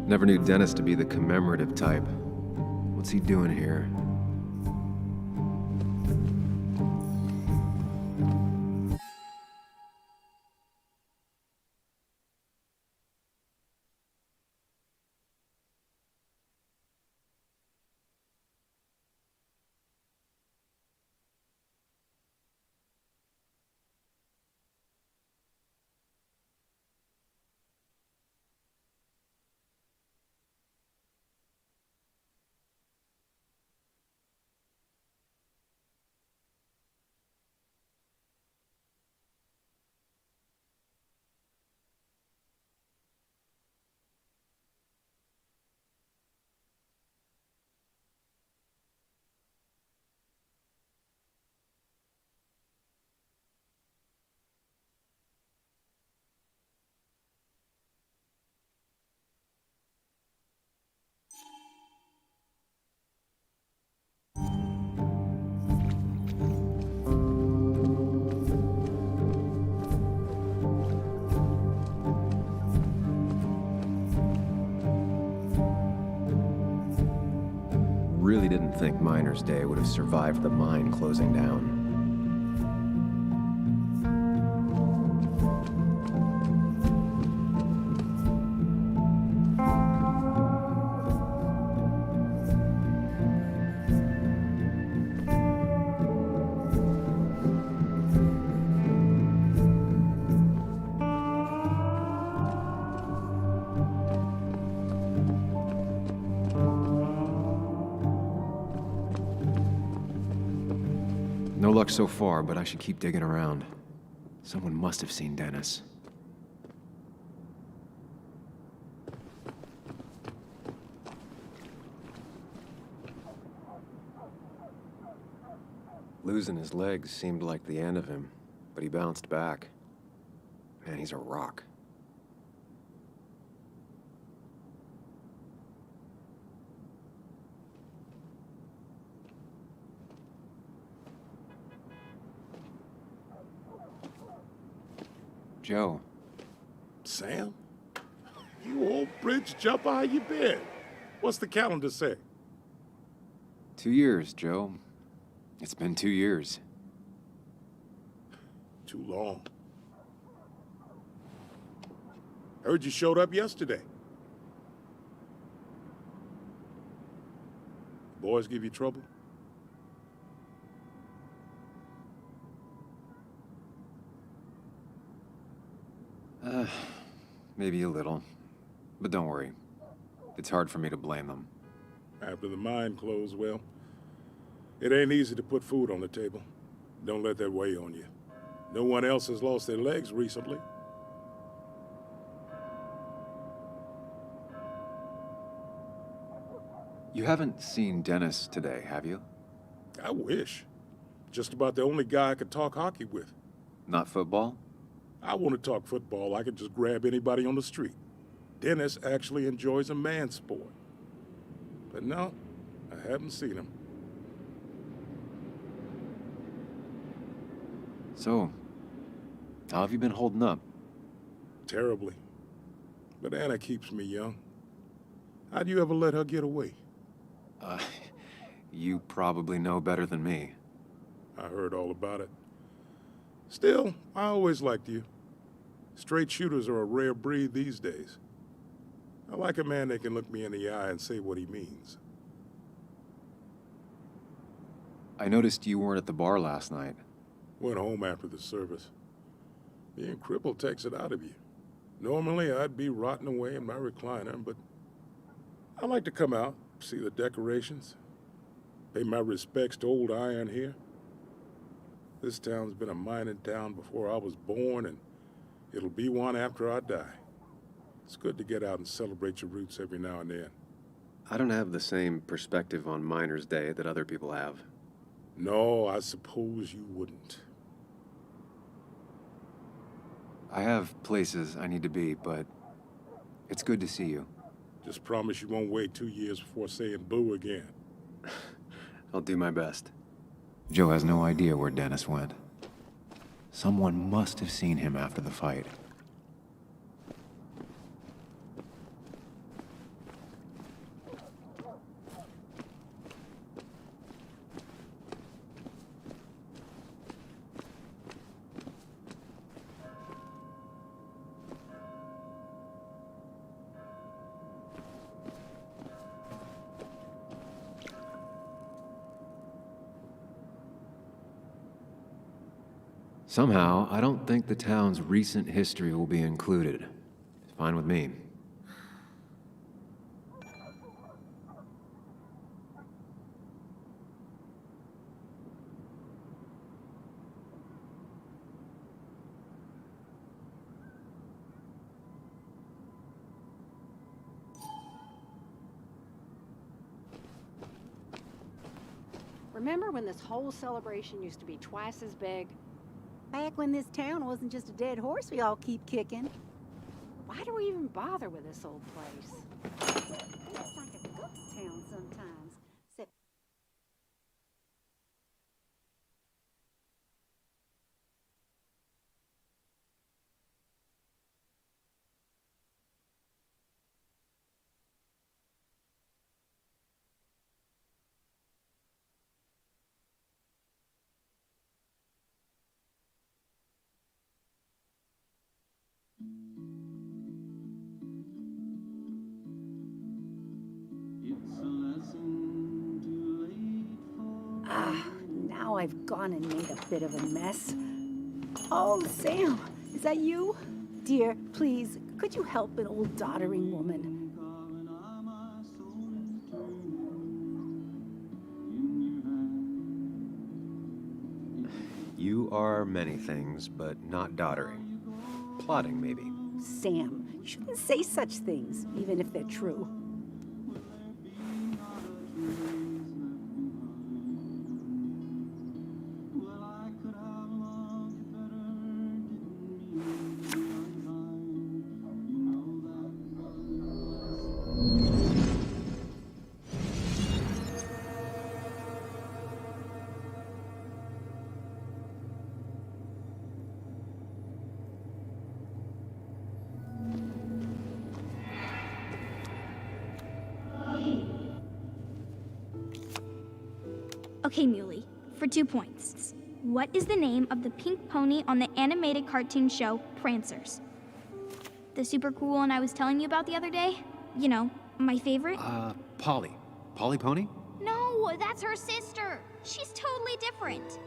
Never knew Dennis to be the commemorative type. What's he doing here? Really didn't think Miner's Day would have survived the mine closing down. No luck so far, but I should keep digging around. Someone must have seen Dennis. Losing his legs seemed like the end of him, but he bounced back. Man, he's a rock. Joe. Sam? You old bridge jumper, how you been? What's the calendar say? 2 years, Joe. It's been 2 years. Too long. Heard you showed up yesterday. Boys give you trouble? Maybe a little. But don't worry. It's hard for me to blame them. After the mine closed, well, it ain't easy to put food on the table. Don't let that weigh on you. No one else has lost their legs recently. You haven't seen Dennis today, have you? I wish. Just about the only guy I could talk hockey with. Not football? I want to talk football. I could just grab anybody on the street. Dennis actually enjoys a man's sport. But no, I haven't seen him. So, how have you been holding up? Terribly. But Anna keeps me young. How'd you ever let her get away? You probably know better than me. I heard all about it. Still, I always liked you. Straight shooters are a rare breed these days. I like a man that can look me in the eye and say what he means. I noticed you weren't at the bar last night. Went home after the service. Being crippled takes it out of you. Normally, I'd be rotting away in my recliner, but I like to come out, see the decorations, pay my respects to old iron here. This town's been a mining town before I was born, and it'll be one after I die. It's good to get out and celebrate your roots every now and then. I don't have the same perspective on Miner's Day that other people have. No, I suppose you wouldn't. I have places I need to be, but it's good to see you. Just promise you won't wait 2 years before saying boo again. I'll do my best. Joe has no idea where Dennis went. Someone must have seen him after the fight. Somehow, I don't think the town's recent history will be included. It's fine with me. Remember when this whole celebration used to be twice as big? Back when this town wasn't just a dead horse we all keep kicking. Why do we even bother with this old place? It's like a ghost town sometimes. Except now I've gone and made a bit of a mess. Oh, Sam, is that you? Dear, please, could you help an old doddering woman? You are many things, but not doddering. Plotting, maybe. Sam, you shouldn't say such things, even if they're true. Okay, Muley, for 2 points. What is the name of the pink pony on the animated cartoon show Prancers? The super cool one I was telling you about the other day? You know, my favorite? Polly. Polly Pony? No, that's her sister. She's totally different.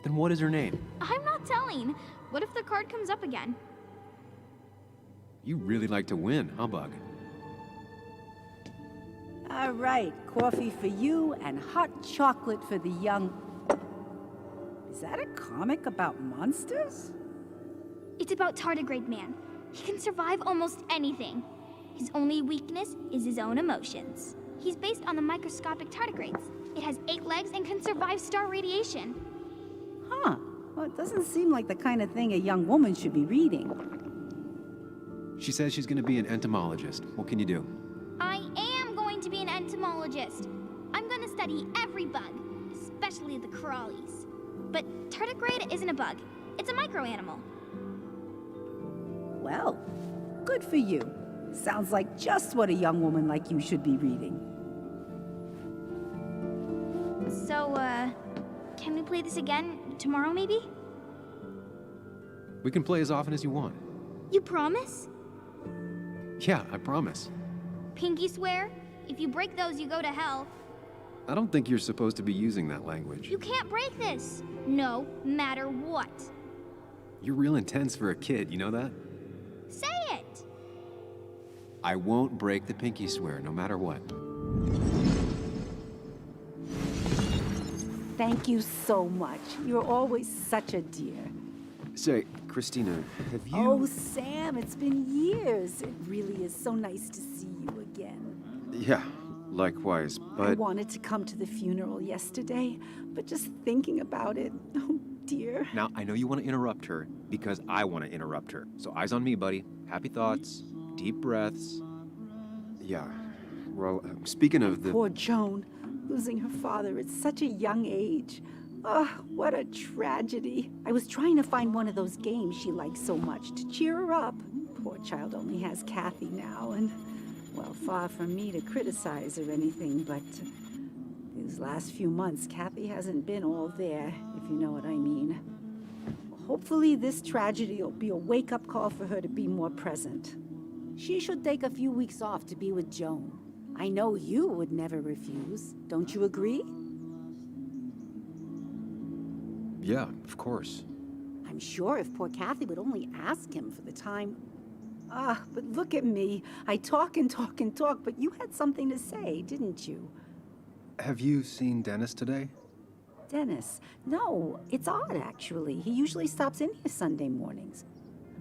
Then what is her name? I'm not telling. What if the card comes up again? You really like to win, huh, Bug? All right, coffee for you and hot chocolate for the young... Is that a comic about monsters? It's about Tardigrade Man. He can survive almost anything. His only weakness is his own emotions. He's based on the microscopic tardigrades. It has 8 legs and can survive star radiation. Huh. Well, it doesn't seem like the kind of thing a young woman should be reading. She says she's gonna be an entomologist. What can you do? I am going to be an entomologist. I'm going to study every bug, especially the crawlies. But tardigrade isn't a bug. It's a microanimal. Well, good for you. Sounds like just what a young woman like you should be reading. So, can we play this again tomorrow, maybe? We can play as often as you want. You promise? Yeah, I promise. Pinky swear? If you break those, you go to hell. I don't think you're supposed to be using that language. You can't break this. No matter what. You're real intense for a kid, you know that? Say it! I won't break the pinky swear, no matter what. Thank you so much. You're always such a dear. Say, Christina, have you... Oh, Sam, it's been years. It really is so nice to see you again. Yeah, likewise, but... I wanted to come to the funeral yesterday, but just thinking about it, oh dear. Now, I know you want to interrupt her, because I want to interrupt her. So eyes on me, buddy. Happy thoughts, deep breaths. Yeah, well, speaking of the... Poor Joan, losing her father at such a young age. Oh, what a tragedy. I was trying to find one of those games she likes so much to cheer her up. Poor child only has Kathy now, and, well, far from me to criticize or anything, but these last few months, Kathy hasn't been all there, if you know what I mean. Hopefully this tragedy will be a wake-up call for her to be more present. She should take a few weeks off to be with Joan. I know you would never refuse. Don't you agree? Yeah, of course. I'm sure if poor Kathy would only ask him for the time. But look at me. I talk and talk and talk, but you had something to say, didn't you? Have you seen Dennis today? Dennis? No, it's odd, actually. He usually stops in here Sunday mornings.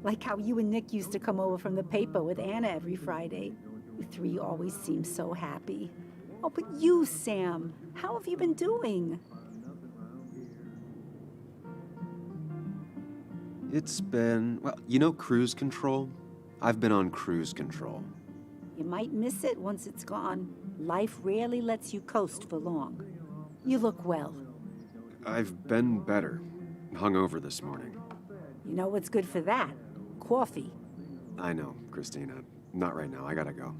Like how you and Nick used to come over from the paper with Anna every Friday. You three always seem so happy. Oh, but you, Sam, how have you been doing? It's been, well, you know cruise control? I've been on cruise control. You might miss it once it's gone. Life rarely lets you coast for long. You look well. I've been better. Hungover this morning. You know what's good for that? Coffee. I know, Christina. Not right now. I gotta go.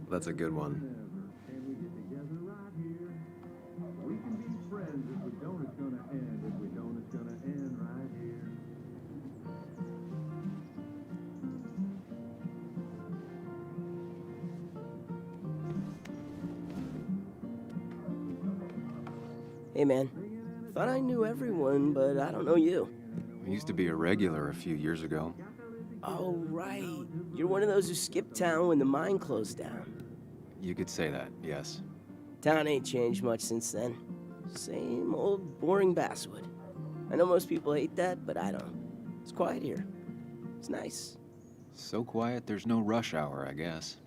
That's a good one. Hey man, thought I knew everyone, but I don't know you. I used to be a regular a few years ago. Oh right, you're one of those who skipped town when the mine closed down. You could say that, yes. Town ain't changed much since then. Same old boring basswood. I know most people hate that, but I don't. It's quiet here. It's nice. So quiet, there's no rush hour, I guess.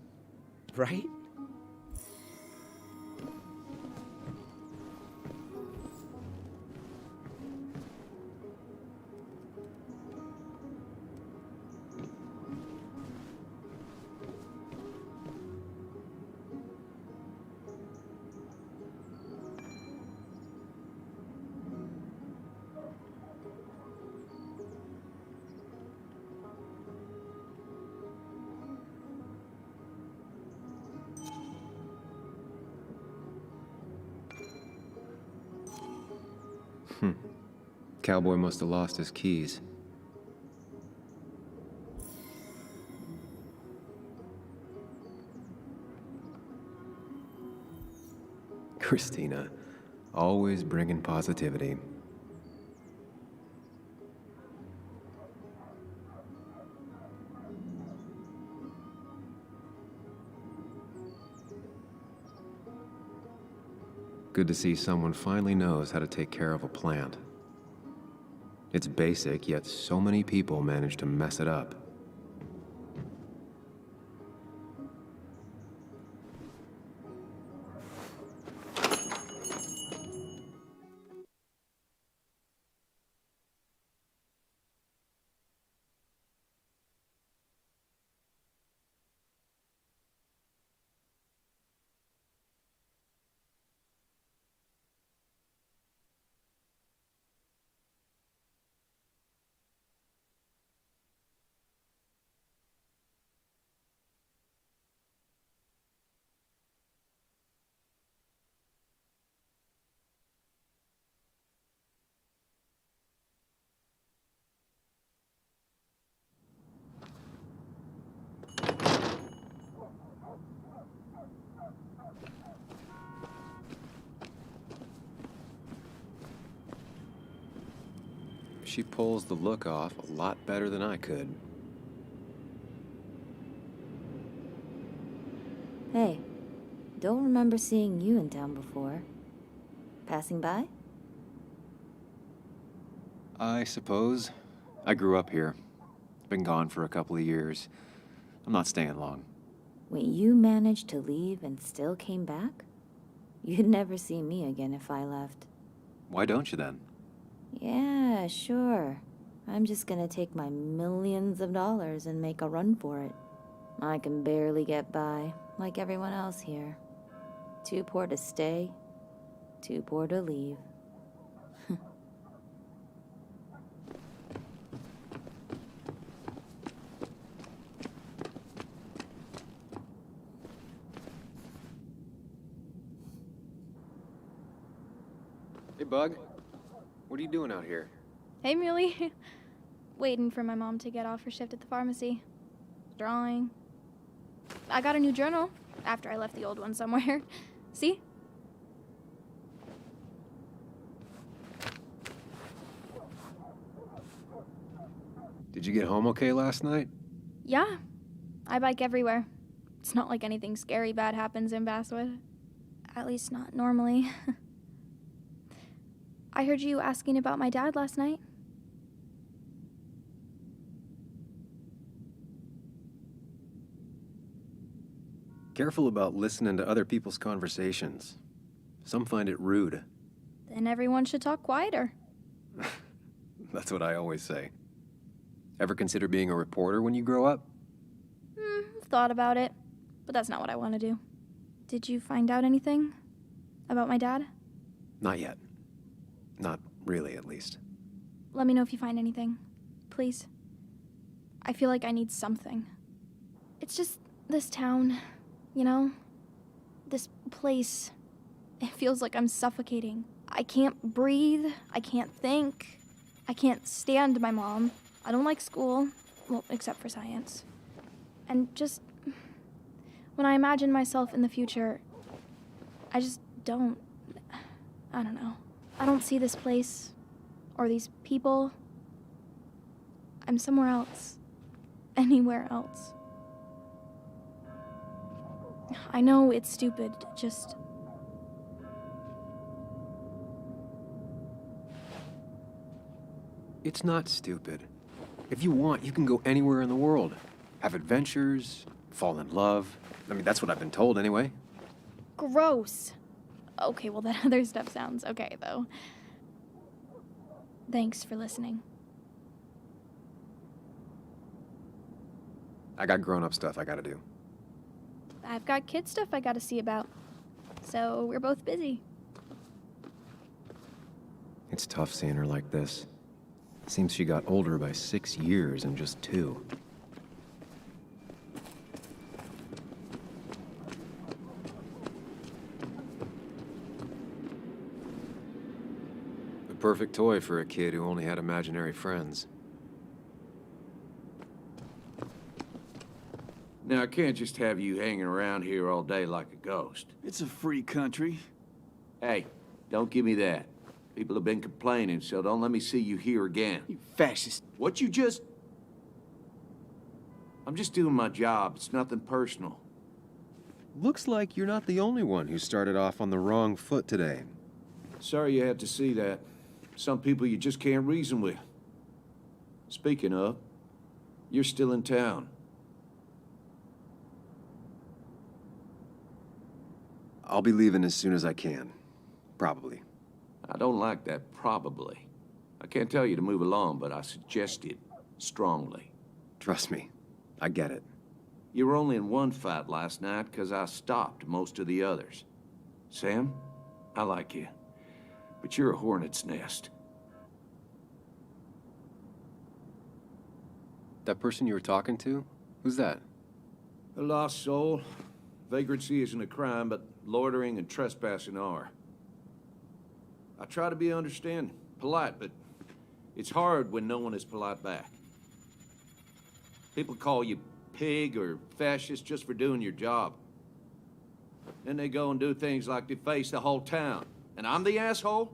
Right? Cowboy must have lost his keys. Christina, always bringing positivity. Good to see someone finally knows how to take care of a plant. It's basic, yet so many people manage to mess it up. She pulls the look off a lot better than I could. Hey, don't remember seeing you in town before. Passing by? I suppose. I grew up here. Been gone for a couple of years. I'm not staying long. Wait, you managed to leave and still came back? You'd never see me again if I left. Why don't you then? Yeah, sure. I'm just gonna take my millions of dollars and make a run for it. I can barely get by, like everyone else here. Too poor to stay, too poor to leave. Bug. What are you doing out here? Hey, Muley. Waiting for my mom to get off her shift at the pharmacy. Drawing. I got a new journal after I left the old one somewhere. See? Did you get home okay last night? Yeah. I bike everywhere. It's not like anything scary bad happens in Basswood. At least not normally. I heard you asking about my dad last night. Careful about listening to other people's conversations. Some find it rude. Then everyone should talk quieter. That's what I always say. Ever consider being a reporter when you grow up? Thought about it, but that's not what I want to do. Did you find out anything about my dad? Not yet. Not really, at least. Let me know if you find anything, please. I feel like I need something. It's just this town, you know? This place. It feels like I'm suffocating. I can't breathe. I can't think. I can't stand my mom. I don't like school. Well, except for science. And just... when I imagine myself in the future, I just don't... I don't know. I don't see this place. Or these people. I'm somewhere else. Anywhere else. I know it's stupid, just... It's not stupid. If you want, you can go anywhere in the world. Have adventures, fall in love. I mean, that's what I've been told anyway. Gross. Okay, well, that other stuff sounds okay, though. Thanks for listening. I got grown-up stuff I gotta do. I've got kid stuff I gotta see about. So we're both busy. It's tough seeing her like this. Seems she got older by 6 years in just 2. The perfect toy for a kid who only had imaginary friends. Now, I can't just have you hanging around here all day like a ghost. It's a free country. Hey, don't give me that. People have been complaining, so don't let me see you here again. You fascist. What you just... I'm just doing my job. It's nothing personal. Looks like you're not the only one who started off on the wrong foot today. Sorry you had to see that. Some people you just can't reason with. Speaking of, you're still in town. I'll be leaving as soon as I can. Probably. I don't like that probably. I can't tell you to move along, but I suggest it strongly. Trust me, I get it. You were only in one fight last night because I stopped most of the others. Sam, I like you, but you're a hornet's nest. That person you were talking to? Who's that? A lost soul. Vagrancy isn't a crime, but loitering and trespassing are. I try to be understanding, polite, but it's hard when no one is polite back. People call you pig or fascist just for doing your job. Then they go and do things like deface the whole town. And I'm the asshole?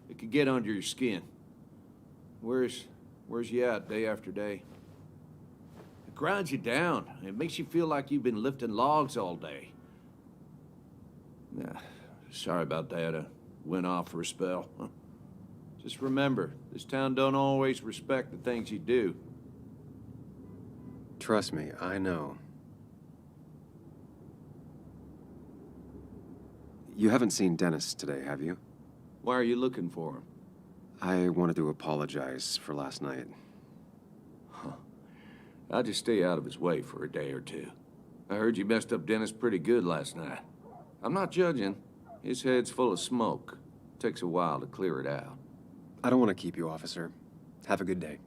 It could get under your skin. Where's you at day after day? It grinds you down. It makes you feel like you've been lifting logs all day. Sorry about that. I went off for a spell. Just remember, this town don't always respect the things you do. Trust me, I know. You haven't seen Dennis today, have you? Why are you looking for him? I wanted to apologize for last night. I'll just stay out of his way for a day or two. I heard you messed up Dennis pretty good last night. I'm not judging. His head's full of smoke. Takes a while to clear it out. I don't want to keep you, officer. Have a good day.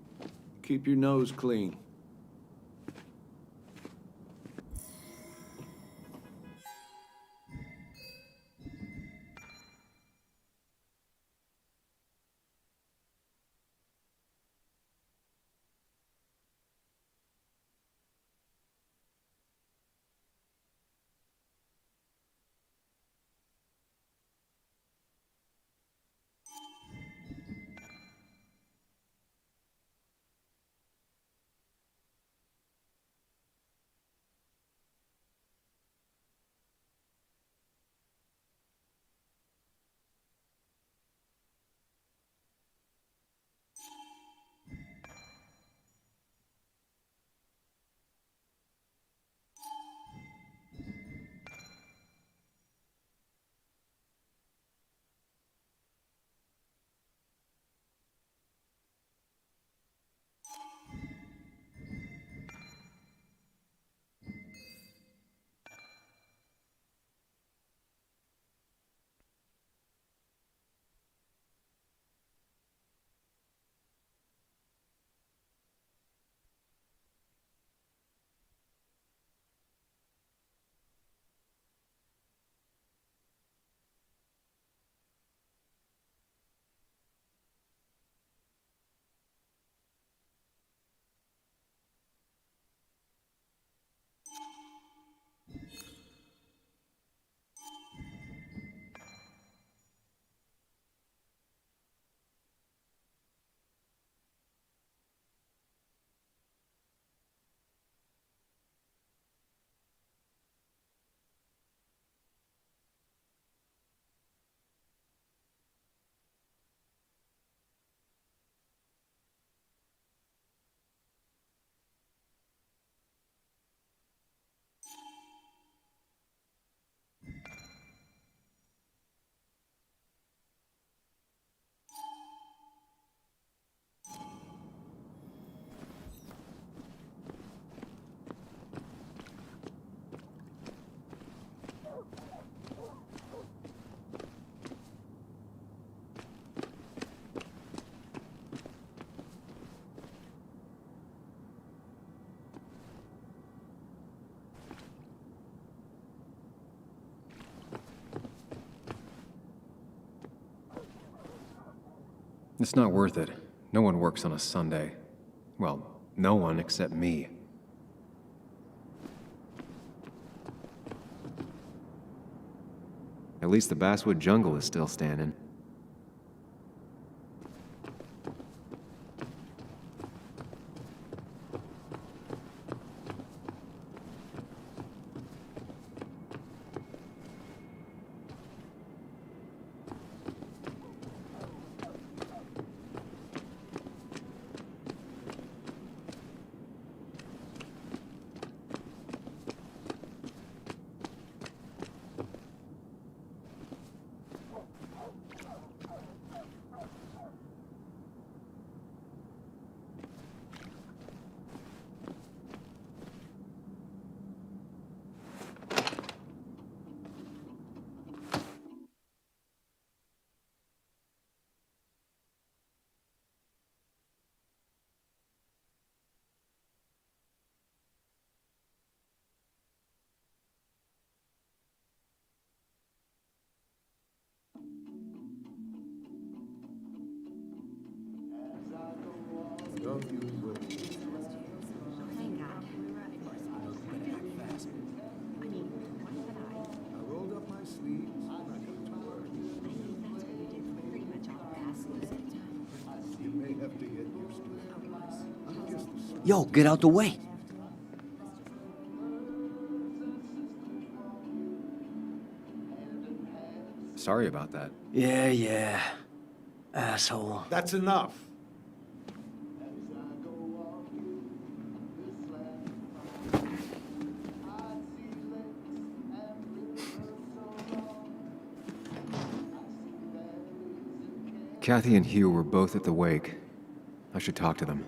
Keep your nose clean. It's not worth it. No one works on a Sunday. Well, no one except me. At least the basswood jungle is still standing. Yo, get out the way. Sorry about that. Yeah. Asshole. That's enough. Kathy and Hugh were both at the wake. I should talk to them.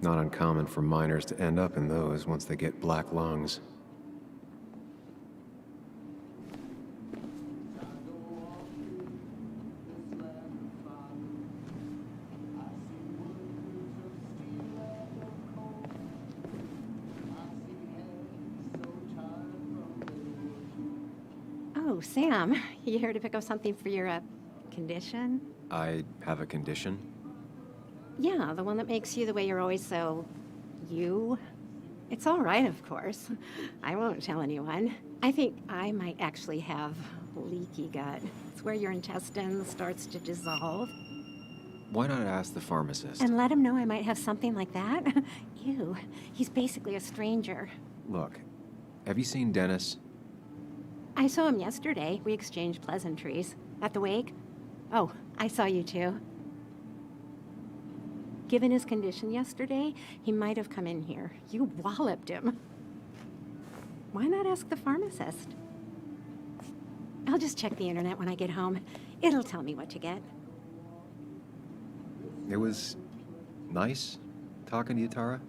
Not uncommon for miners to end up in those once they get black lungs. Oh, Sam, you here to pick up something for your, condition? I have a condition? Yeah, the one that makes you the way you're always so... you? It's all right, of course. I won't tell anyone. I think I might actually have leaky gut. It's where your intestine starts to dissolve. Why not ask the pharmacist? And let him know I might have something like that? Ew, he's basically a stranger. Look, have you seen Dennis? I saw him yesterday. We exchanged pleasantries. At the wake? Oh, I saw you too. Given his condition yesterday, he might have come in here. You walloped him. Why not ask the pharmacist? I'll just check the internet when I get home. It'll tell me what to get. It was nice talking to you, Tara.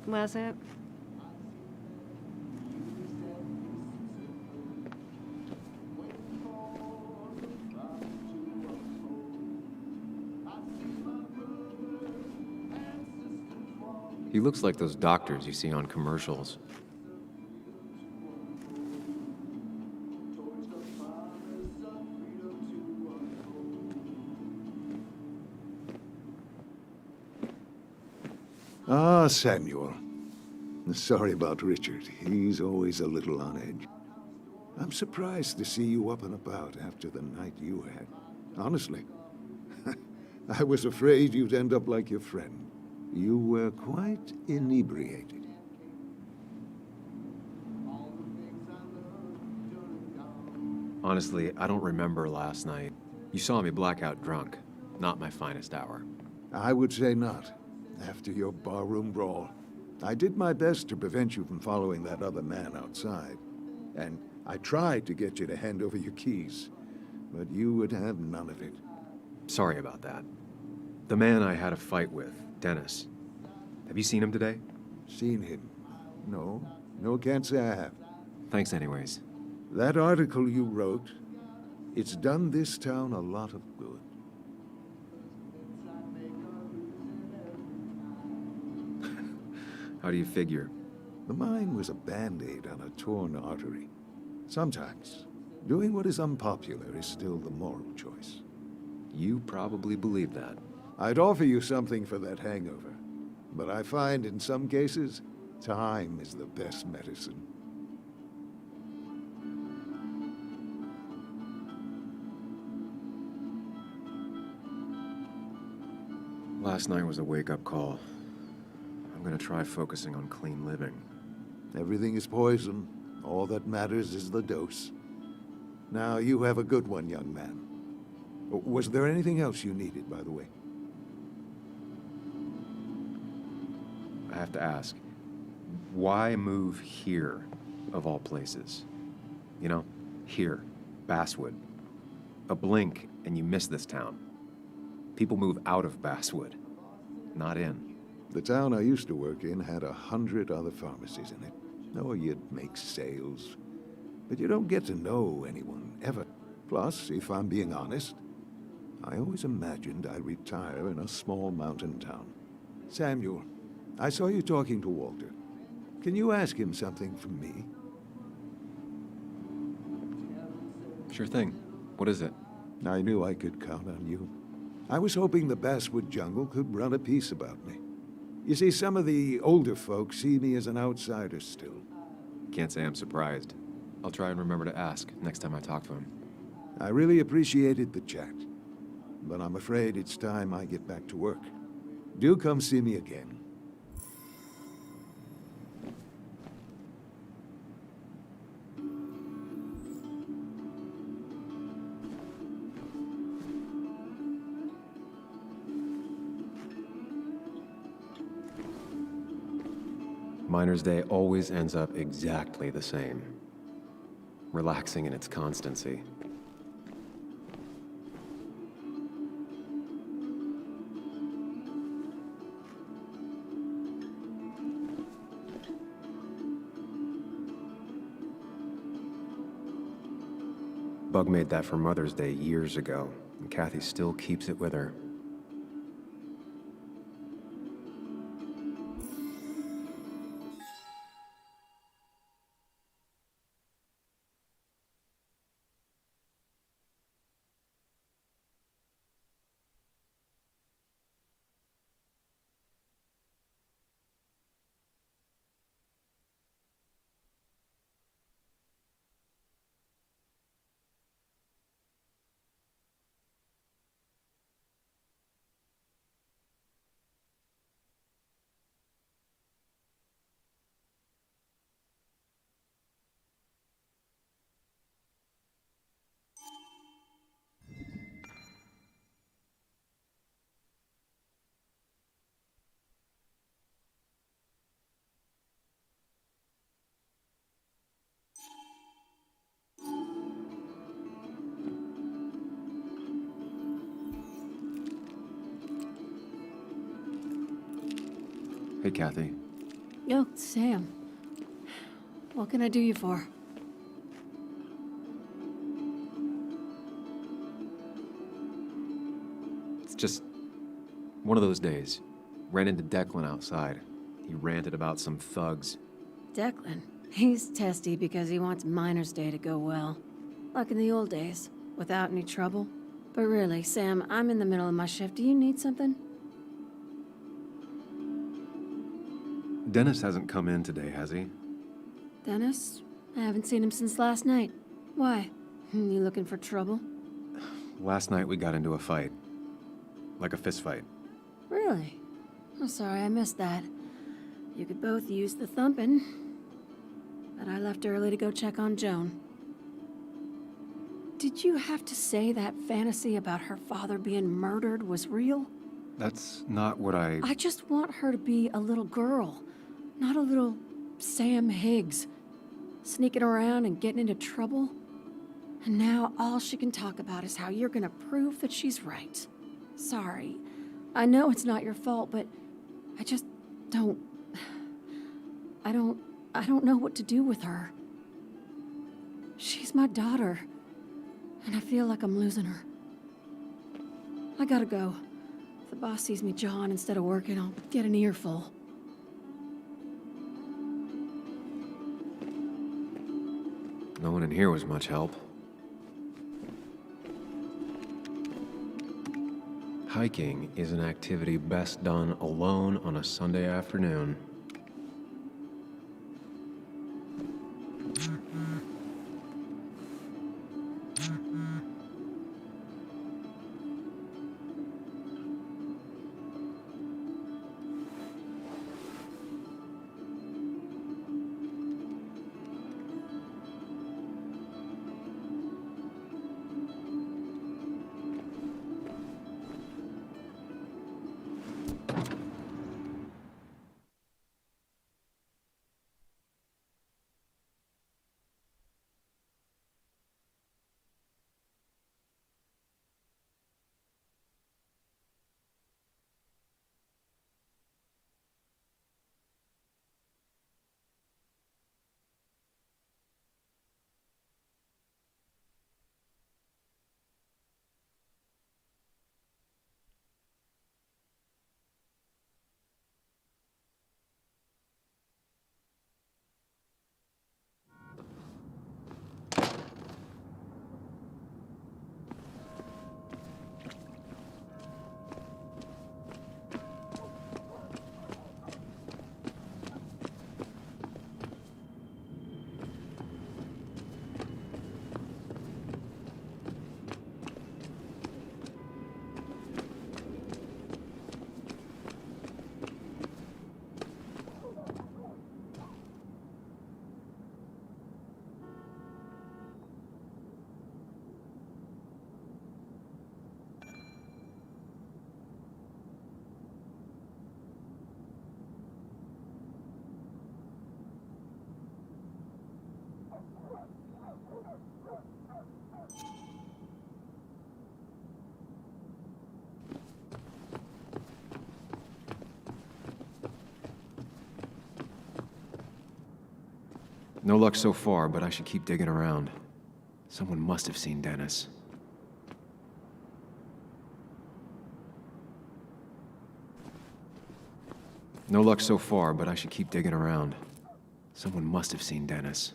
Was it? He looks like those doctors you see on commercials. Ah, Samuel. Sorry about Richard. He's always a little on edge. I'm surprised to see you up and about after the night you had. Honestly. I was afraid you'd end up like your friend. You were quite inebriated. Honestly, I don't remember last night. You saw me blackout drunk. Not my finest hour. I would say not. After your barroom brawl. I did my best to prevent you from following that other man outside. And I tried to get you to hand over your keys. But you would have none of it. Sorry about that. The man I had a fight with, Dennis. Have you seen him today? Seen him? No. No, can't say I have. Thanks anyways. That article you wrote, it's done this town a lot of good. How do you figure? The mine was a band-aid on a torn artery. Sometimes, doing what is unpopular is still the moral choice. You probably believe that. I'd offer you something for that hangover, but I find in some cases, time is the best medicine. Last night was a wake-up call. I'm gonna try focusing on clean living. Everything is poison. All that matters is the dose. Now, you have a good one, young man. Was there anything else you needed, by the way? I have to ask, why move here, of all places? You know, here, Basswood. A blink and you miss this town. People move out of Basswood, not in. The town I used to work in had 100 other pharmacies in it. Oh, you'd make sales. But you don't get to know anyone, ever. Plus, if I'm being honest, I always imagined I'd retire in a small mountain town. Samuel, I saw you talking to Walter. Can you ask him something from me? Sure thing. What is it? I knew I could count on you. I was hoping the Basswood jungle could run a piece about me. You see, some of the older folks see me as an outsider still. Can't say I'm surprised. I'll try and remember to ask next time I talk to him. I really appreciated the chat, but I'm afraid it's time I get back to work. Do come see me again. Miner's Day always ends up exactly the same. Relaxing in its constancy. Bug made that for Mother's Day years ago, and Kathy still keeps it with her. Hey, Kathy. Yo, Sam. What can I do you for? It's just one of those days. Ran into Declan outside. He ranted about some thugs. Declan. He's testy because he wants Miner's Day to go well. Like in the old days, without any trouble. But really, Sam, I'm in the middle of my shift. Do you need something? Dennis hasn't come in today, has he? Dennis? I haven't seen him since last night. Why? You looking for trouble? Last night we got into a fight. Like a fist fight. Really? I'm sorry I missed that. You could both use the thumping. But I left early to go check on Joan. Did you have to say that fantasy about her father being murdered was real? That's not what I just want her to be a little girl, not a little Sam Higgs, sneaking around and getting into trouble. And now all she can talk about is how you're gonna prove that she's right. Sorry. I know it's not your fault, but I just don't... I don't know what to do with her. She's my daughter, and I feel like I'm losing her. I gotta go. If the boss sees me jawing instead of working, I'll get an earful. No one in here was much help. Hiking is an activity best done alone on a Sunday afternoon. No luck so far, but I should keep digging around. Someone must have seen Dennis. No luck so far, but I should keep digging around. Someone must have seen Dennis.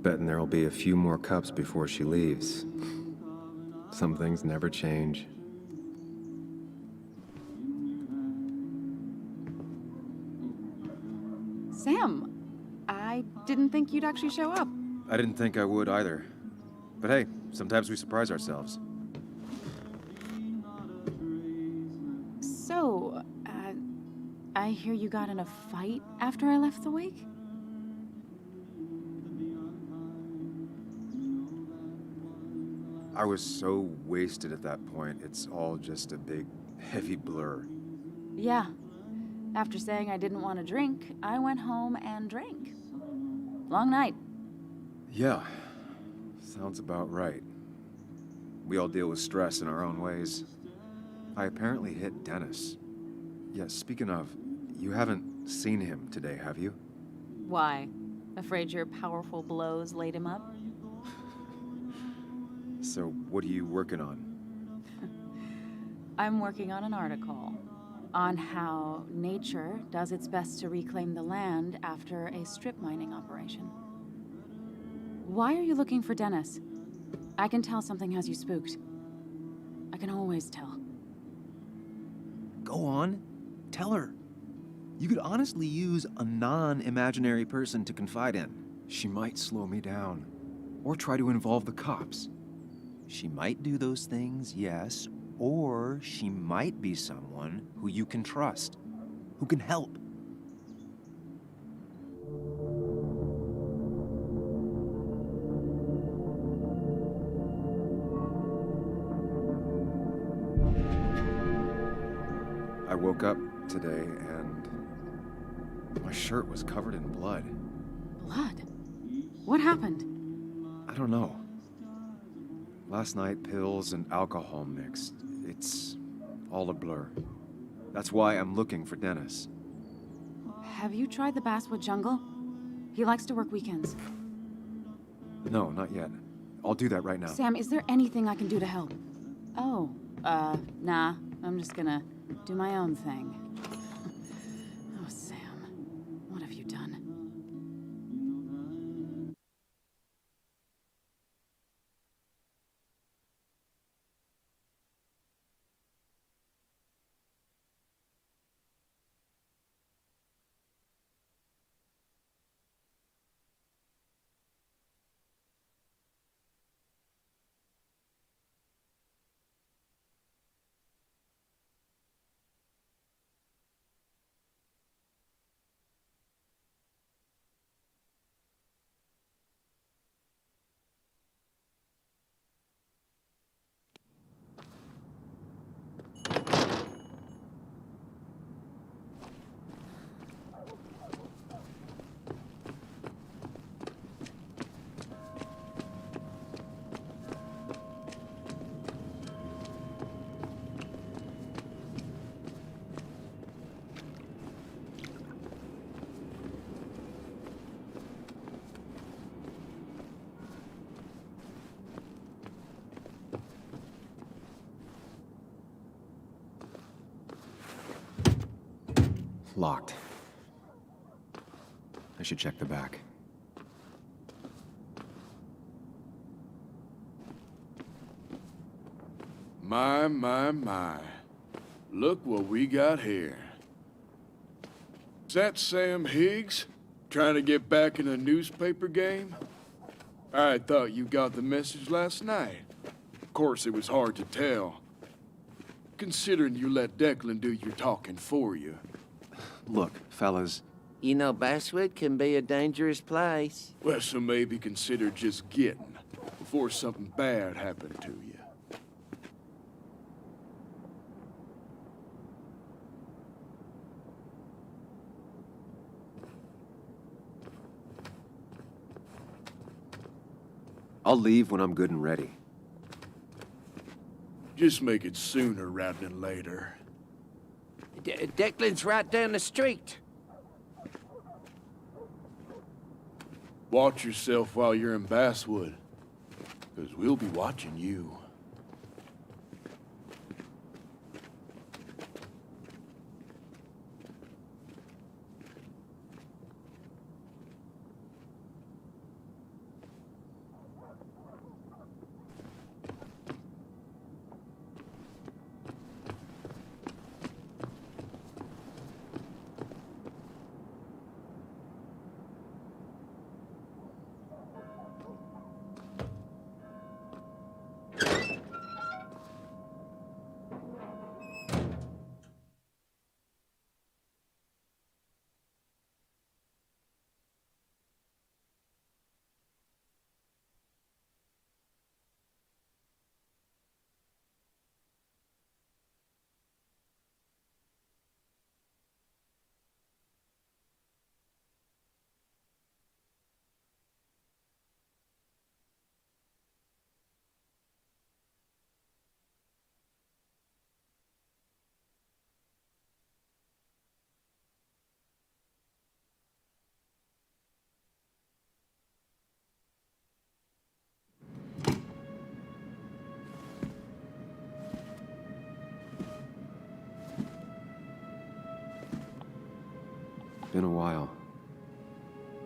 Betting there'll be a few more cups before she leaves. Some things never change. Sam, I didn't think you'd actually show up. I didn't think I would either. But hey, sometimes we surprise ourselves. So, I hear you got in a fight after I left the wake? I was so wasted at that point, it's all just a big, heavy blur. Yeah. After saying I didn't want to drink, I went home and drank. Long night. Yeah, sounds about right. We all deal with stress in our own ways. I apparently hit Dennis. Yeah, speaking of, you haven't seen him today, have you? Why? Afraid your powerful blows laid him up? So, what are you working on? I'm working on an article on how nature does its best to reclaim the land after a strip mining operation. Why are you looking for Dennis? I can tell something has you spooked. I can always tell. Go on. Tell her. You could honestly use a non-imaginary person to confide in. She might slow me down. Or try to involve the cops. She might do those things, yes, or she might be someone who you can trust, who can help. woke up today and my shirt was covered in blood. Blood? What happened? I don't know. Last night, pills and alcohol mixed. It's all a blur. That's why I'm looking for Dennis. Have you tried the Basswood Jungle? He likes to work weekends. No, not yet. I'll do that right now. Sam, is there anything I can do to help? Oh, nah. I'm just gonna do my own thing. Oh, Sam. What have you done? Locked. I should check the back. My. Look what we got here. Is that Sam Higgs? Trying to get back in a newspaper game? I thought you got the message last night. Of course, it was hard to tell, considering you let Declan do your talking for you. Look, fellas. You know, Basswood can be a dangerous place. Well, so maybe consider just getting before something bad happened to you. I'll leave when I'm good and ready. Just make it sooner rather than later. Declan's right down the street. Watch yourself while you're in Basswood, because we'll be watching you. Been a while.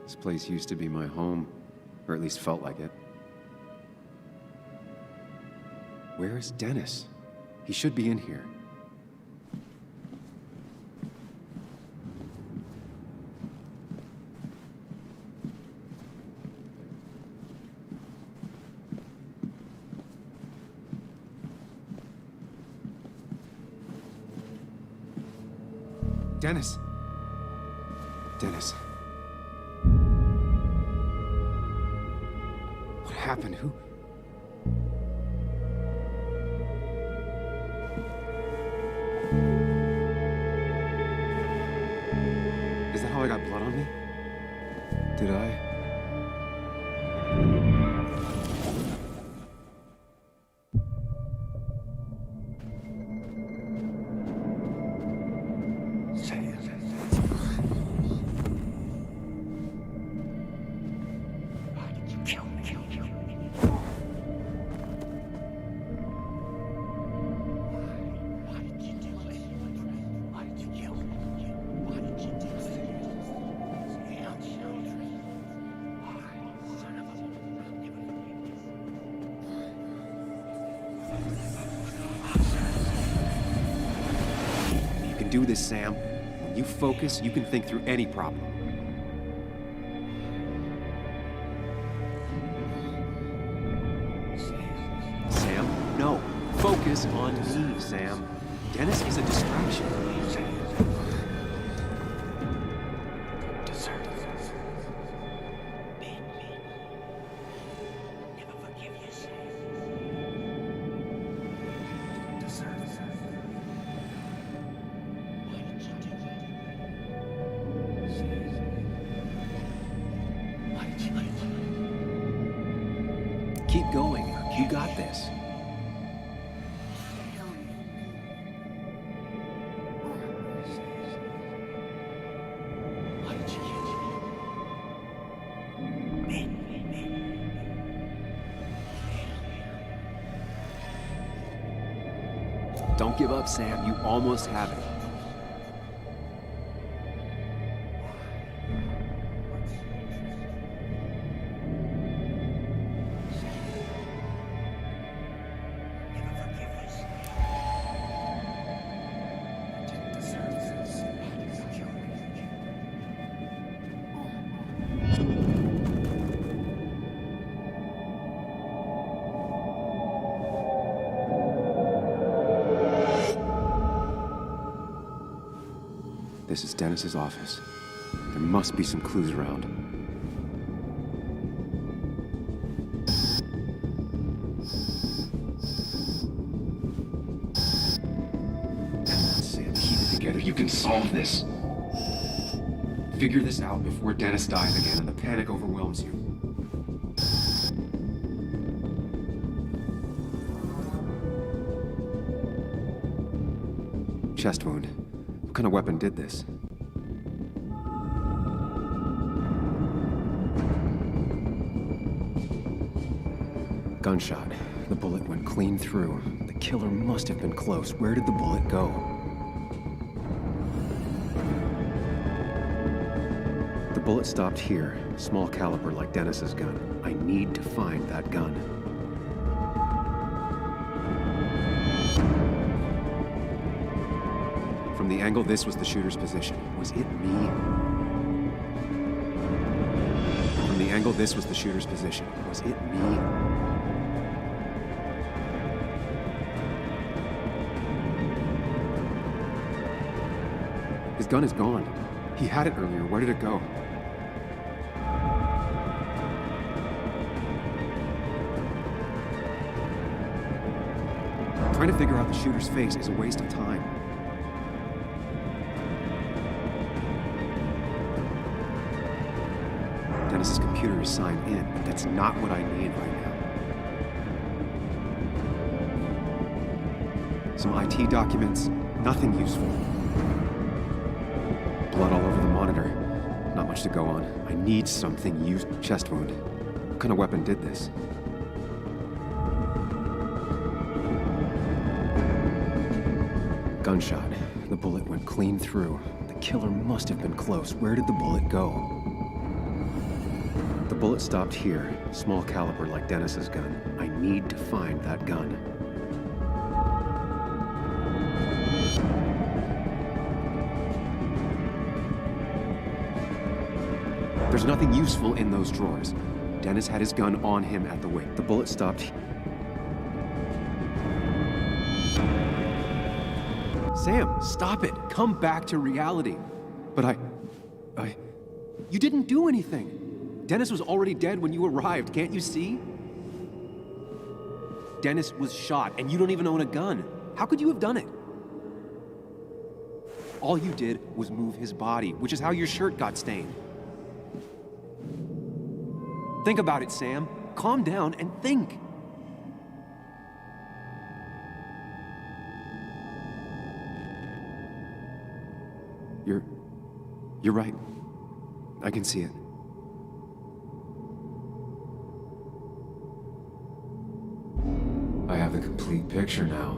This place used to be my home, or at least felt like it. Where is Dennis? He should be in here. Dennis! Dennis. What happened? Who? do this, Sam. When you focus, you can think through any problem. Sam, no. Focus on me, Sam. Dennis is a distraction. Keep going. You got this. Don't give up, Sam. You almost have it. This is Dennis's office. There must be some clues around. Sam, keep it together. You can solve this. Figure this out before Dennis dies again and the panic overwhelms you. Chest wound. What kind of weapon did this? Gunshot. The bullet went clean through. The killer must have been close. Where did the bullet go? The bullet stopped here. Small caliber like Dennis's gun. I need to find that gun. From the angle this was the shooter's position. Was it me? From the angle this was the shooter's position. Was it me? His gun is gone. He had it earlier. Where did it go? Trying to figure out the shooter's face is a waste of time. Dennis's computer is signed in, but that's not what I need right now. Some IT documents, nothing useful. Blood all over the monitor. Not much to go on. I need something used. Chest wound. What kind of weapon did this? Gunshot. The bullet went clean through. The killer must have been close. Where did the bullet go? The bullet stopped here. Small caliber like Dennis's gun. I need to find that gun. There's nothing useful in those drawers. Dennis had his gun on him at the wake. The bullet stopped. Sam, stop it. Come back to reality. But you didn't do anything. Dennis was already dead when you arrived, can't you see? Dennis was shot, and you don't even own a gun. How could you have done it? All you did was move his body, which is how your shirt got stained. Think about it, Sam. Calm down and think. You're right. I can see it. I have the complete picture now.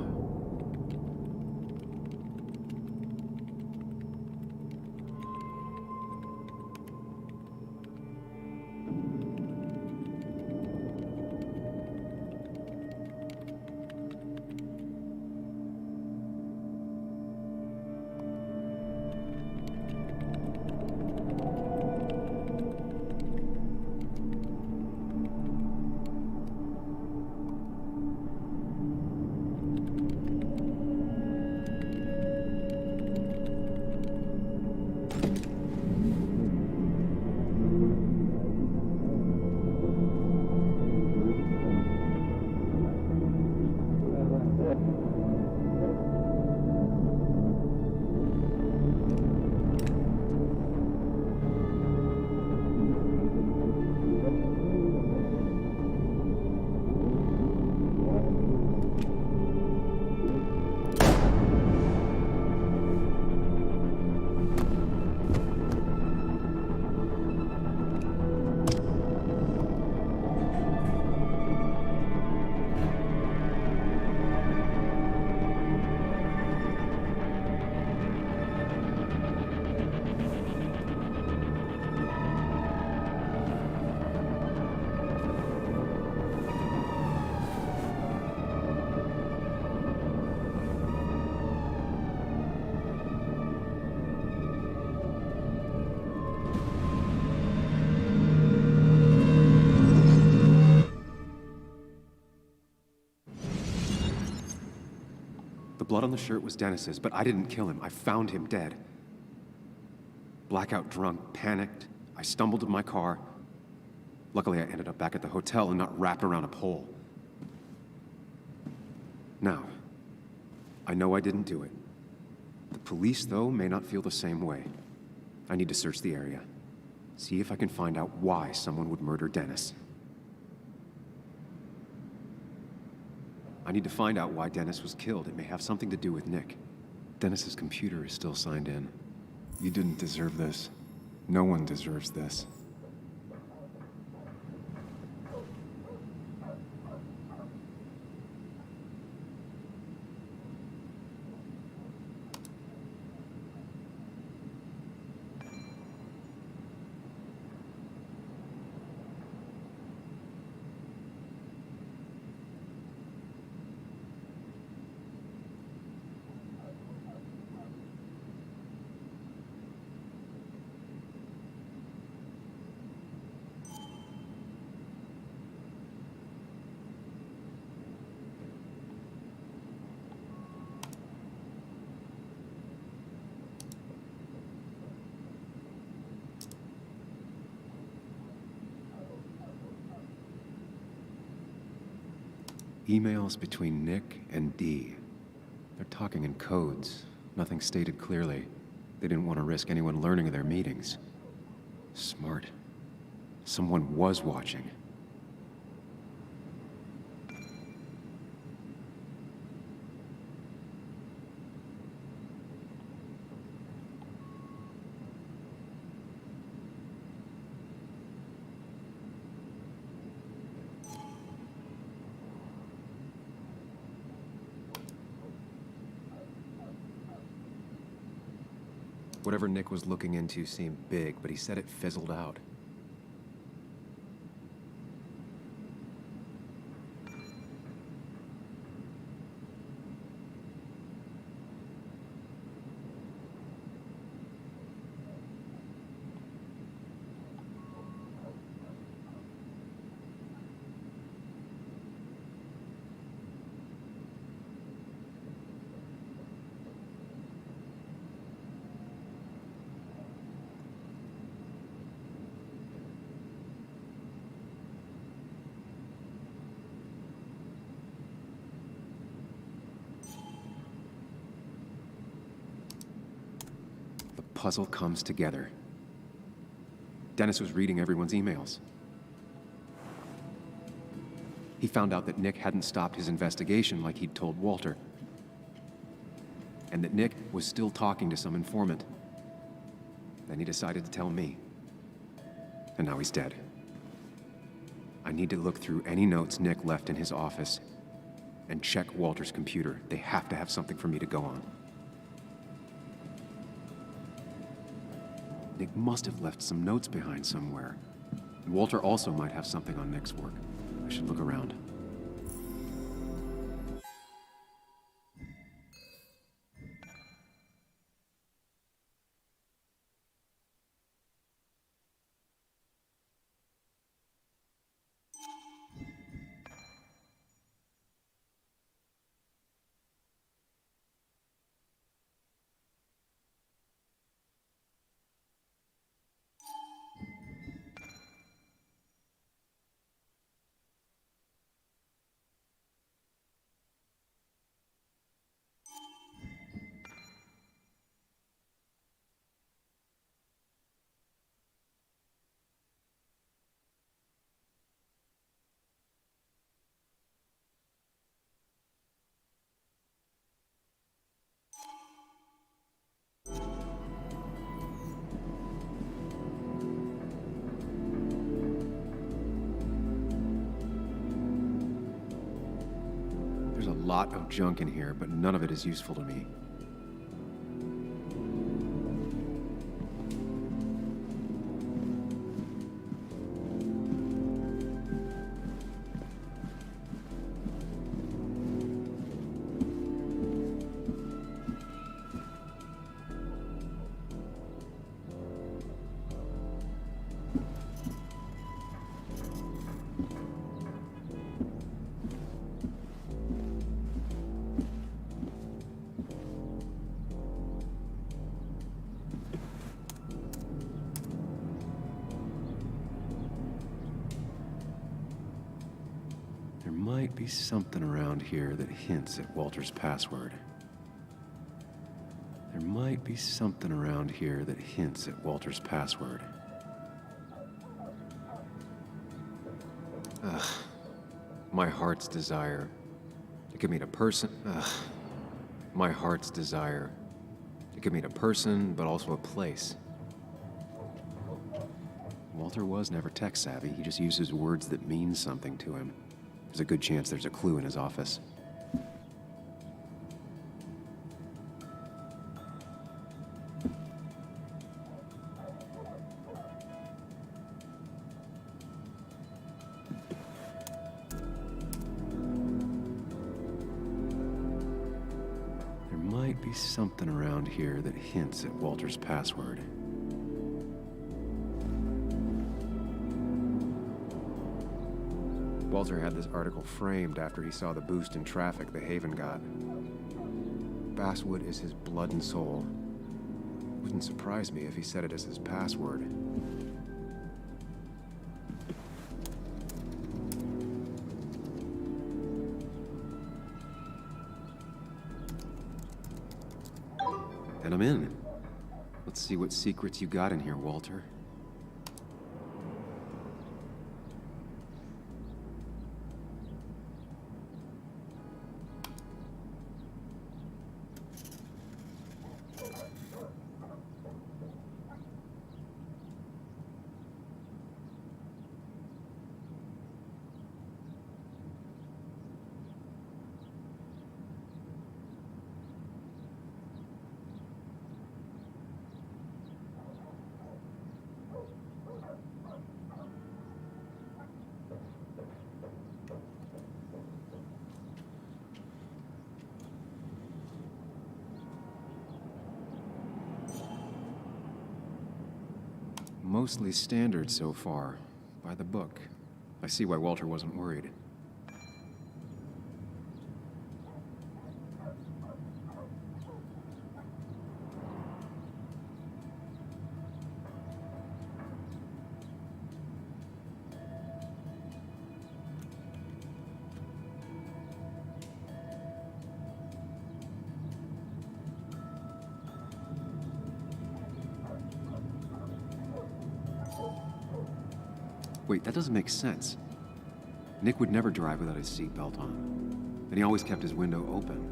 The blood on the shirt was Dennis's, but I didn't kill him. I found him dead. Blackout drunk, panicked. I stumbled to my car. Luckily, I ended up back at the hotel and not wrapped around a pole. Now, I know I didn't do it. The police, though, may not feel the same way. I need to search the area. See if I can find out why someone would murder Dennis. I need to find out why Dennis was killed. It may have something to do with Nick. Dennis's computer is still signed in. You didn't deserve this. No one deserves this. Emails between Nick and Dee. They're talking in codes. Nothing stated clearly. They didn't want to risk anyone learning of their meetings. Smart. Someone was watching. Whatever Nick was looking into seemed big, but he said it fizzled out. Puzzle comes together. Dennis was reading everyone's emails. He found out that Nick hadn't stopped his investigation like he'd told Walter, and that Nick was still talking to some informant. Then he decided to tell me, and now he's dead. I need to look through any notes Nick left in his office and check Walter's computer. They have to have something for me to go on. Nick must have left some notes behind somewhere. And Walter also might have something on Nick's work. I should look around. There's a lot of junk in here, but none of it is useful to me. There might be something around here that hints at Walter's password. There might be something around here that hints at Walter's password. Ugh. My heart's desire to could mean a person. Ugh. My heart's desire. It could mean a person, but also a place. Walter was never tech savvy. He just uses words that mean something to him. There's a good chance there's a clue in his office. There might be something around here that hints at Walter's password. Walter had this article framed after he saw the boost in traffic the Haven got. Basswood is his blood and soul. Wouldn't surprise me if he said it as his password. And I'm in. Let's see what secrets you got in here, Walter. Mostly standard so far, by the book. I see why Walter wasn't worried. Wait, that doesn't make sense. Nick would never drive without his seatbelt on. And he always kept his window open.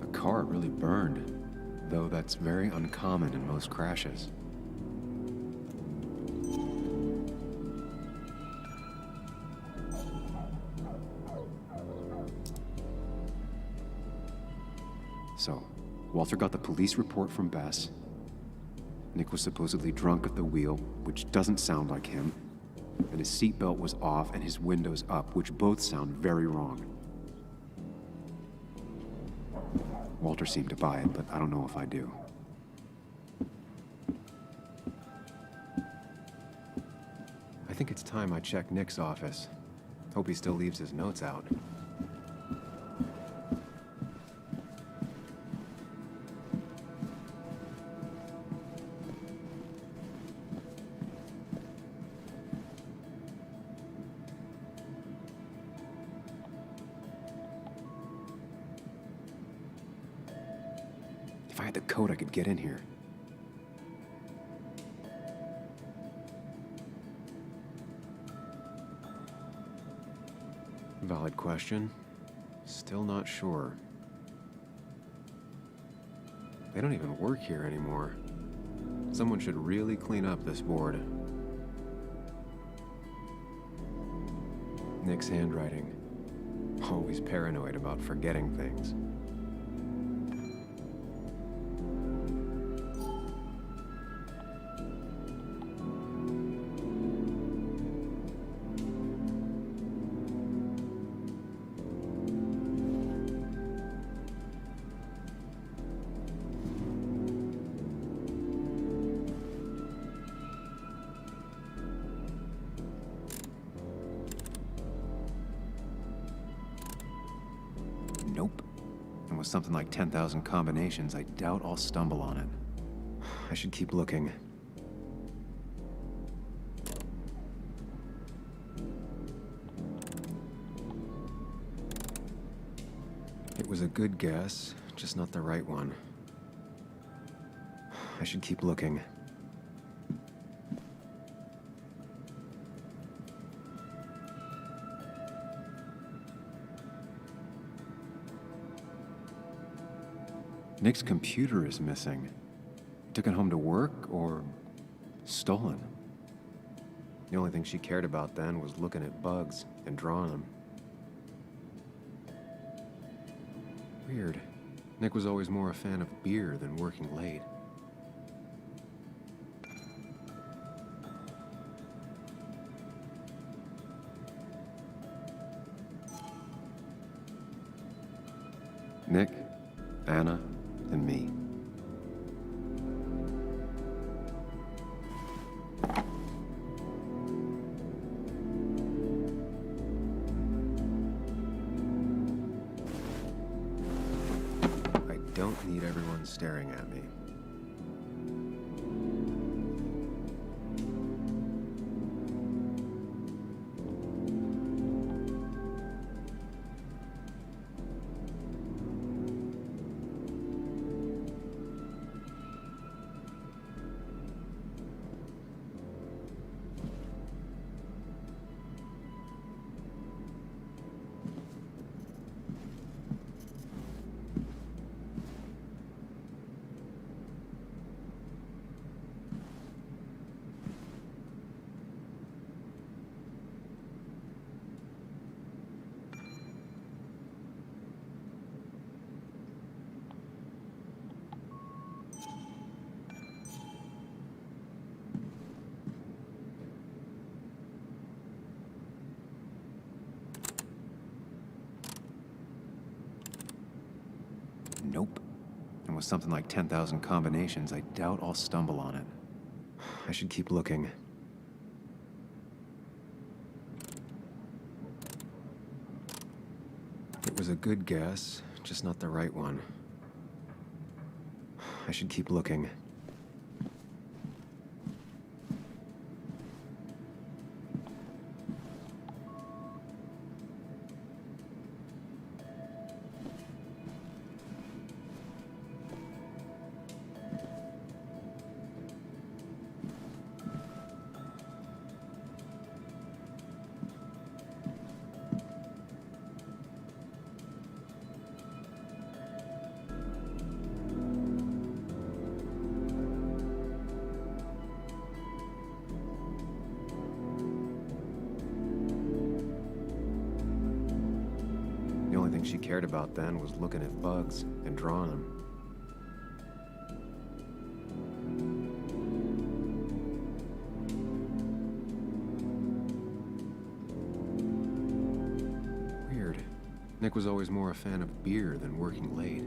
The car really burned. Though that's very uncommon in most crashes. So, Walter got the police report from Bess. Nick was supposedly drunk at the wheel, which doesn't sound like him. And his seatbelt was off and his windows up, which both sound very wrong. Walter seemed to buy it, but I don't know if I do. I think it's time I check Nick's office. Hope he still leaves his notes out. If I had the code, I could get in here. Valid question. Still not sure. They don't even work here anymore. Someone should really clean up this board. Nick's handwriting. Always paranoid about forgetting things. something like 10,000 combinations, I doubt I'll stumble on it. I should keep looking. It was a good guess, just not the right one. I should keep looking. Nick's computer is missing. Took it home to work or stolen. The only thing she cared about then was looking at bugs and drawing them. Weird. Nick was always more a fan of beer than working late. Nick, Anna, and me. I don't need everyone staring at me. Nope. And with something like 10,000 combinations, I doubt I'll stumble on it. I should keep looking. It was a good guess, just not the right one. I should keep looking. The only thing she cared about then was looking at bugs and drawing them. Weird. Nick was always more a fan of beer than working late.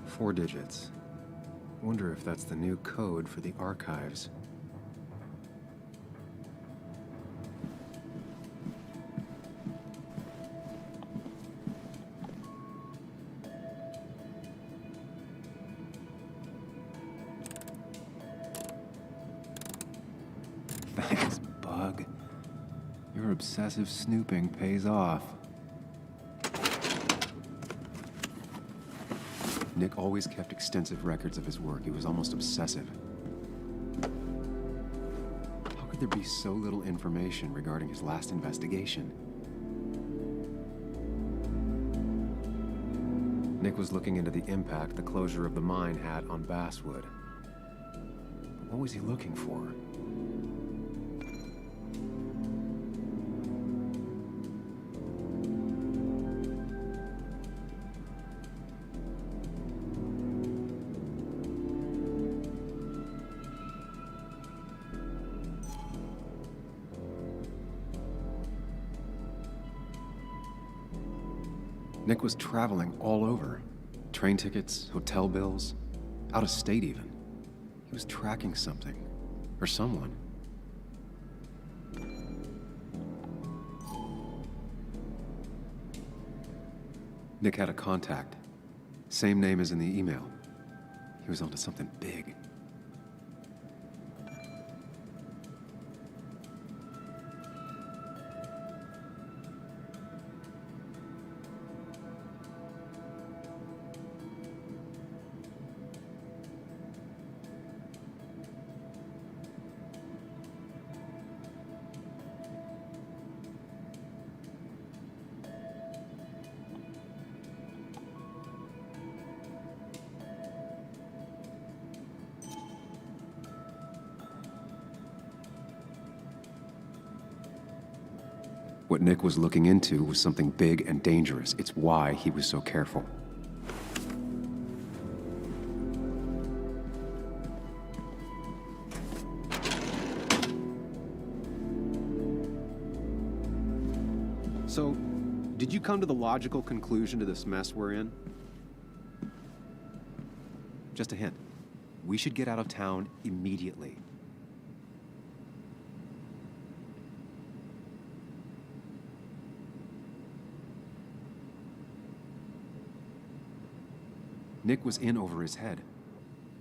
Four digits. Wonder if that's the new code for the archives. Thanks, Bug. Your obsessive snooping pays off. Nick always kept extensive records of his work. He was almost obsessive. How could there be so little information regarding his last investigation? Nick was looking into the impact the closure of the mine had on Basswood. What was he looking for? Nick was traveling all over. Train tickets, hotel bills, out of state even. He was tracking something, or someone. Nick had a contact. Same name as in the email. He was onto something big. What Nick was looking into was something big and dangerous. It's why he was so careful. So, did you come to the logical conclusion to this mess we're in? Just a hint. We should get out of town immediately. Nick was in over his head.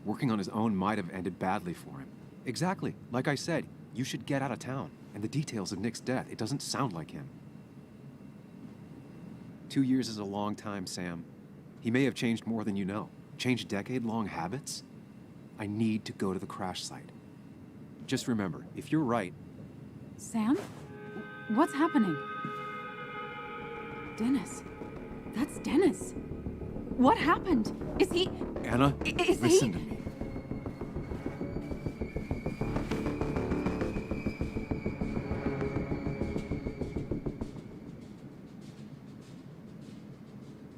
Working on his own might have ended badly for him. Exactly. Like I said, you should get out of town. And the details of Nick's death, it doesn't sound like him. 2 years is a long time, Sam. He may have changed more than you know. Changed decade-long habits? I need to go to the crash site. Just remember, if you're right... Sam? What's happening? Dennis. That's Dennis. What happened? Is he... Anna, listen to me.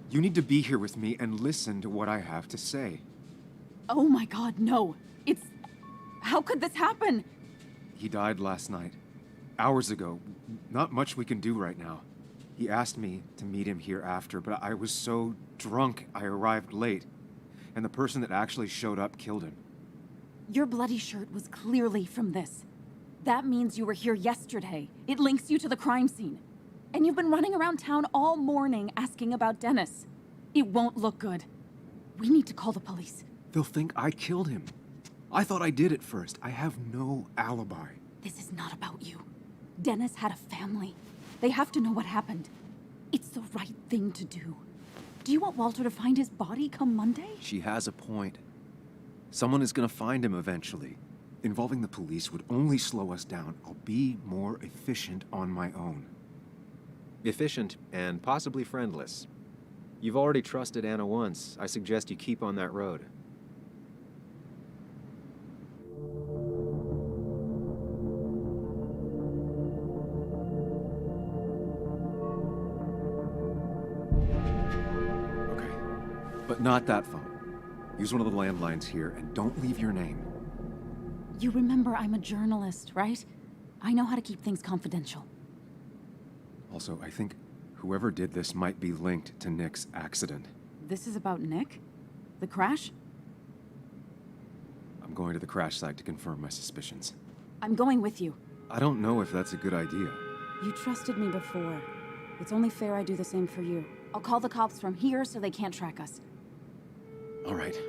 You need to be here with me and listen to what I have to say. Oh my God, no. It's... How could this happen? He died last night. Hours ago. Not much we can do right now. He asked me to meet him here after, but I was so drunk I arrived late. And the person that actually showed up killed him. Your bloody shirt was clearly from this. That means you were here yesterday. It links you to the crime scene. And you've been running around town all morning asking about Dennis. It won't look good. We need to call the police. They'll think I killed him. I thought I did at first. I have no alibi. This is not about you. Dennis had a family. They have to know what happened. It's the right thing to do. Do you want Walter to find his body come Monday? She has a point. Someone is gonna find him eventually. Involving the police would only slow us down. I'll be more efficient on my own. Efficient and possibly friendless. You've already trusted Anna once. I suggest you keep on that road. But not that phone. Use one of the landlines here and don't leave your name. You remember I'm a journalist, right? I know how to keep things confidential. Also, I think whoever did this might be linked to Nick's accident. This is about Nick? The crash? I'm going to the crash site to confirm my suspicions. I'm going with you. I don't know if that's a good idea. You trusted me before. It's only fair I do the same for you. I'll call the cops from here so they can't track us. All right.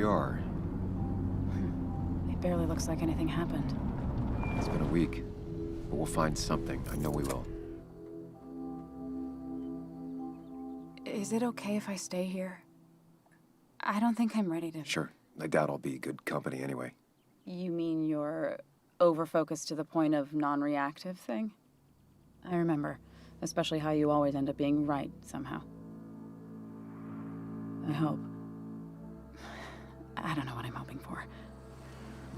are. It barely looks like anything happened. It's been a week, but we'll find something. I know we will. Is it okay if I stay here? I don't think I'm ready to... Sure. I doubt I'll be good company anyway. You mean you're over-focused to the point of non-reactive thing? I remember, especially how you always end up being right somehow. I hope. I don't know what I'm hoping for.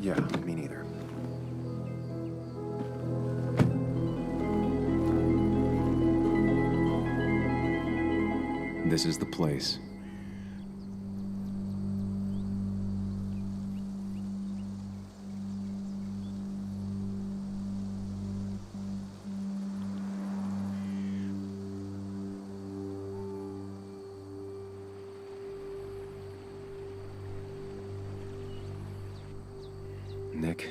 Yeah, me neither. This is the place. Nick,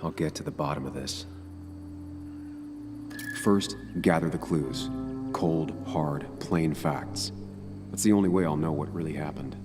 I'll get to the bottom of this. First, gather the clues. Cold, hard, plain facts. That's the only way I'll know what really happened.